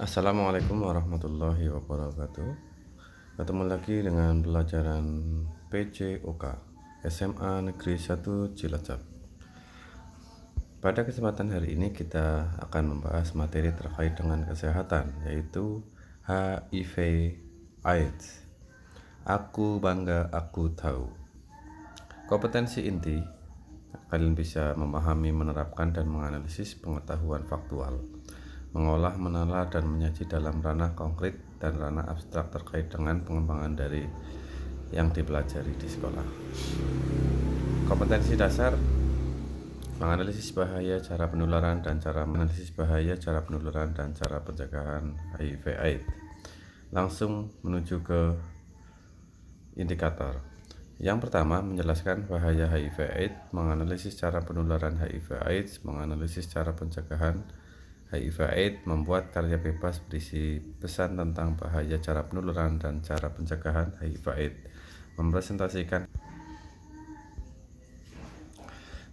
Assalamualaikum warahmatullahi wabarakatuh. Ketemu lagi dengan pelajaran PJOK SMA Negeri 1 Cilacap. Pada kesempatan hari ini kita akan membahas materi terkait dengan kesehatan, yaitu HIV AIDS. Aku bangga, aku tahu. Kompetensi inti, kalian bisa memahami, menerapkan, dan menganalisis pengetahuan faktual, mengolah, menalar, dan menyaji dalam ranah konkret dan ranah abstrak terkait dengan pengembangan dari yang dipelajari di sekolah. Kompetensi dasar, menganalisis bahaya, cara penularan, dan cara pencegahan HIV/AIDS. Langsung menuju ke indikator. Yang pertama, menjelaskan bahaya HIV/AIDS, menganalisis cara penularan HIV/AIDS, menganalisis cara pencegahan HIV/AIDS, membuat karya bebas berisi pesan tentang bahaya, cara penularan, dan cara pencegahan HIV/AIDS, mempresentasikan.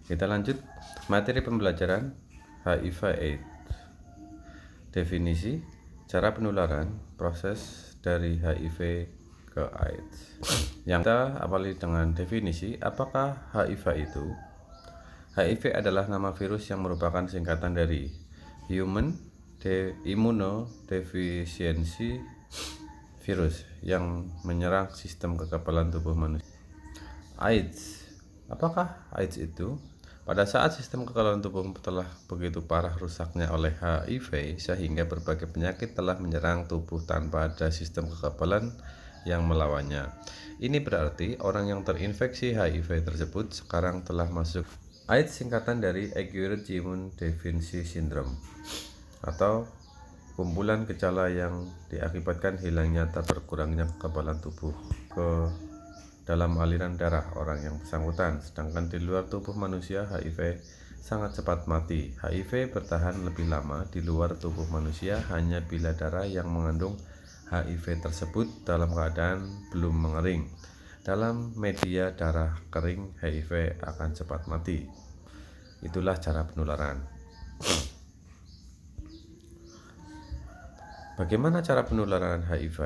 Kita lanjut materi pembelajaran HIV/AIDS. Definisi, cara penularan, proses dari HIV ke AIDS. Yang kita awali dengan definisi. Apakah HIV itu? HIV adalah nama virus yang merupakan singkatan dari Human Immunodeficiency Virus yang menyerang sistem kekebalan tubuh manusia. AIDS. Apakah AIDS itu? Pada saat sistem kekebalan tubuh telah begitu parah rusaknya oleh HIV sehingga berbagai penyakit telah menyerang tubuh tanpa ada sistem kekebalan yang melawannya. Ini berarti orang yang terinfeksi HIV tersebut sekarang telah masuk. AIDS singkatan dari Acquired Immune Deficiency Syndrome, atau kumpulan gejala yang diakibatkan hilangnya atau berkurangnya kekebalan tubuh ke dalam aliran darah orang yang bersangkutan. Sedangkan di luar tubuh manusia, HIV sangat cepat mati. HIV bertahan lebih lama di luar tubuh manusia hanya bila darah yang mengandung HIV tersebut dalam keadaan belum mengering. Dalam media darah kering, HIV akan cepat mati. Itulah cara penularan. Bagaimana cara penularan HIV?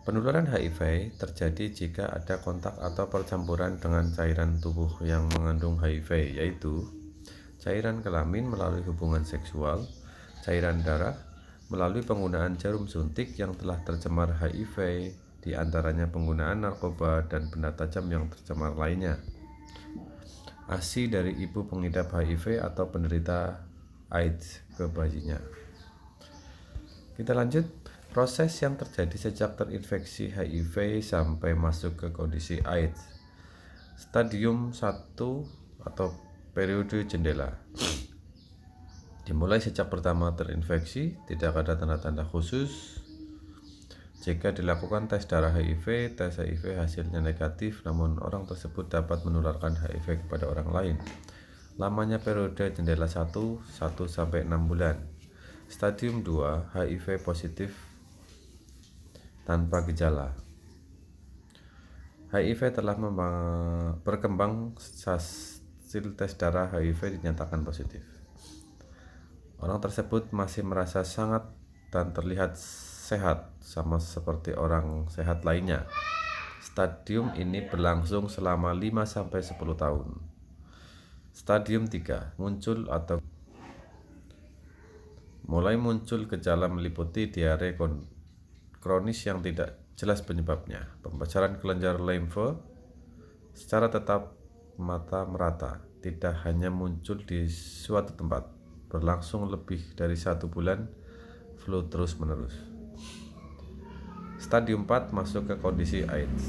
Penularan HIV terjadi jika ada kontak atau percampuran dengan cairan tubuh yang mengandung HIV, yaitu cairan kelamin melalui hubungan seksual, cairan darah melalui penggunaan jarum suntik yang telah tercemar HIV, di antaranya penggunaan narkoba dan benda tajam yang tercemar lainnya. ASI dari ibu pengidap HIV atau penderita AIDS ke bayinya. Kita lanjut. Proses yang terjadi sejak terinfeksi HIV sampai masuk ke kondisi AIDS. Stadium 1 atau periode jendela. Dimulai sejak pertama terinfeksi, tidak ada tanda-tanda khusus. Jika dilakukan tes darah HIV, tes HIV hasilnya negatif, namun orang tersebut dapat menularkan HIV kepada orang lain. Lamanya periode jendela 1 sampai 6 bulan. Stadium 2, HIV positif tanpa gejala. HIV telah berkembang, hasil tes darah HIV dinyatakan positif. Orang tersebut masih merasa sangat dan terlihat sehat, sama seperti orang sehat lainnya. Stadium ini berlangsung selama 5-10 tahun. Stadium 3, mulai muncul gejala meliputi diare kronis yang tidak jelas penyebabnya, pembesaran kelenjar limfe secara tetap, mata merata, tidak hanya muncul di suatu tempat, berlangsung lebih dari 1 bulan, flu terus menerus. Stadium 4, masuk ke kondisi AIDS.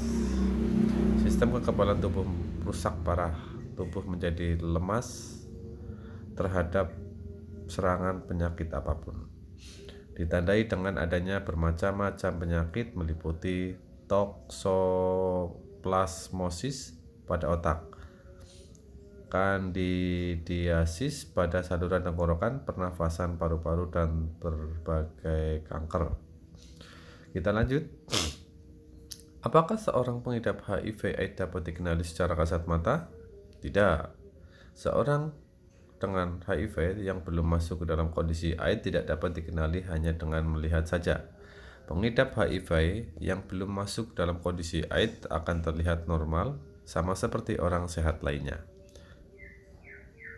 Sistem kekebalan tubuh rusak parah, tubuh menjadi lemas terhadap serangan penyakit apapun. Ditandai dengan adanya bermacam-macam penyakit meliputi toksoplasmosis pada otak, kandidiasis pada saluran tenggorokan, pernafasan, paru-paru, dan berbagai kanker. Kita lanjut. Apakah seorang pengidap HIV/AIDS dapat dikenali secara kasat mata? Tidak. Seorang dengan HIV yang belum masuk ke dalam kondisi AIDS tidak dapat dikenali hanya dengan melihat saja. Pengidap HIV yang belum masuk dalam kondisi AIDS akan terlihat normal, sama seperti orang sehat lainnya.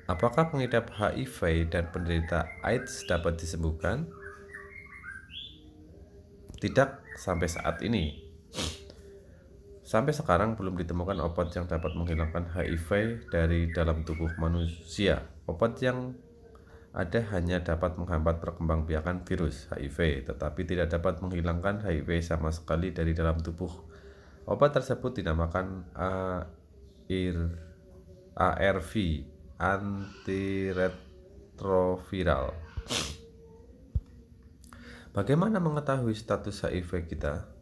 Apakah pengidap HIV dan penderita AIDS dapat disembuhkan? Tidak sampai saat ini. Sampai sekarang belum ditemukan obat yang dapat menghilangkan HIV dari dalam tubuh manusia. Obat yang ada hanya dapat menghambat perkembangbiakan virus HIV, tetapi tidak dapat menghilangkan HIV sama sekali dari dalam tubuh. Obat tersebut dinamakan ARV, antiretroviral. Bagaimana mengetahui status HIV kita?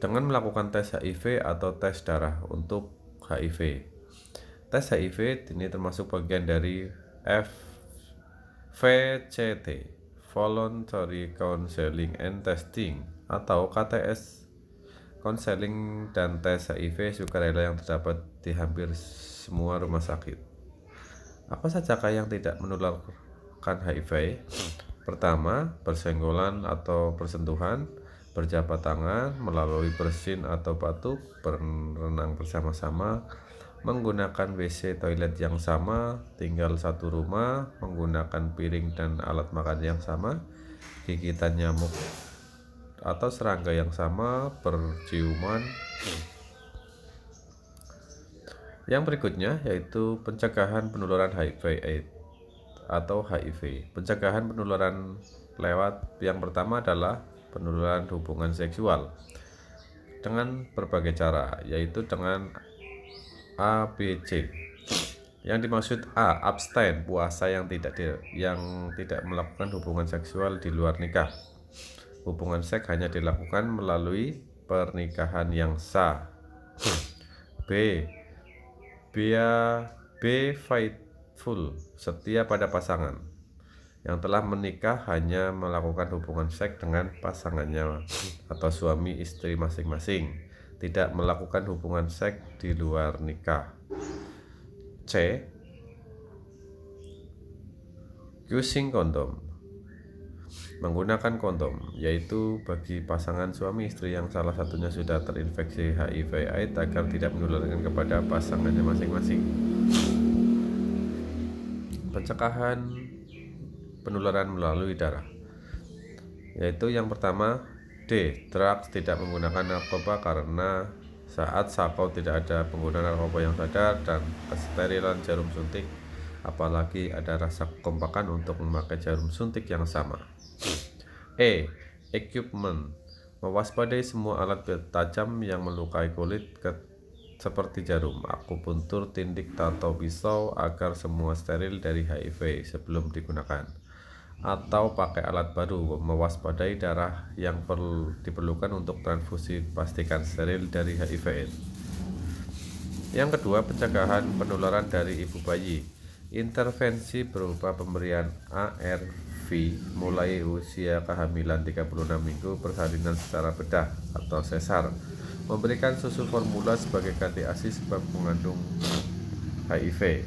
Dengan melakukan tes HIV atau tes darah untuk HIV. Tes HIV ini termasuk bagian dari VCT, Voluntary Counseling and Testing, atau KTS. Konseling dan tes HIV sukarela yang terdapat di hampir semua rumah sakit. Apa sajakah yang tidak menularkan HIV? Pertama, bersenggolan atau bersentuhan, berjabat tangan, melalui bersin atau batuk, berenang bersama-sama, menggunakan WC toilet yang sama, tinggal satu rumah, menggunakan piring dan alat makan yang sama, gigitan nyamuk atau serangga yang sama, berciuman. Yang berikutnya yaitu pencegahan penularan HIV/AIDS atau HIV. Pencegahan penularan lewat yang pertama adalah penularan hubungan seksual dengan berbagai cara, yaitu dengan ABC. Yang dimaksud A, abstain, puasa yang tidak melakukan hubungan seksual di luar nikah. Hubungan seks hanya dilakukan melalui pernikahan yang sah. B, be faithful, setia pada pasangan. Yang telah menikah hanya melakukan hubungan seks dengan pasangannya atau suami istri masing-masing, tidak melakukan hubungan seks di luar nikah. C, using kondom, menggunakan kondom, yaitu bagi pasangan suami istri yang salah satunya sudah terinfeksi HIV/AIDS agar tidak menularkan kepada pasangannya masing-masing. Pencegahan penularan melalui darah, yaitu yang pertama D, drugs, tidak menggunakan narkoba karena saat sakau tidak ada pengguna narkoba yang sadar, dan kesterilan jarum suntik, apalagi ada rasa kekompakan untuk memakai jarum suntik yang sama. E, equipment, mewaspadai semua alat tajam yang melukai kulit seperti jarum, akupuntur, tindik, atau pisau agar semua steril dari HIV sebelum digunakan. Atau pakai alat baru, mewaspadai darah yang diperlukan untuk transfusi, pastikan steril dari HIV/AIDS. Yang kedua, pencegahan penularan dari ibu bayi. Intervensi berupa pemberian ARV mulai usia kehamilan 36 minggu, persalinan secara bedah atau sesar, memberikan susu formula sebagai ganti ASI sebab mengandung HIV.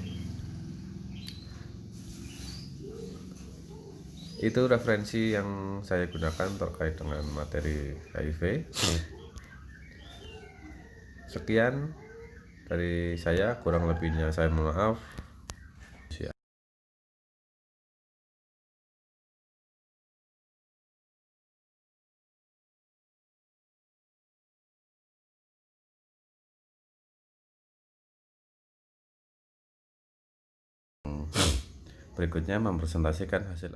Itu referensi yang saya gunakan terkait dengan materi HIV. Sekian dari saya, kurang lebihnya saya mohon maaf. Berikutnya mempresentasikan hasil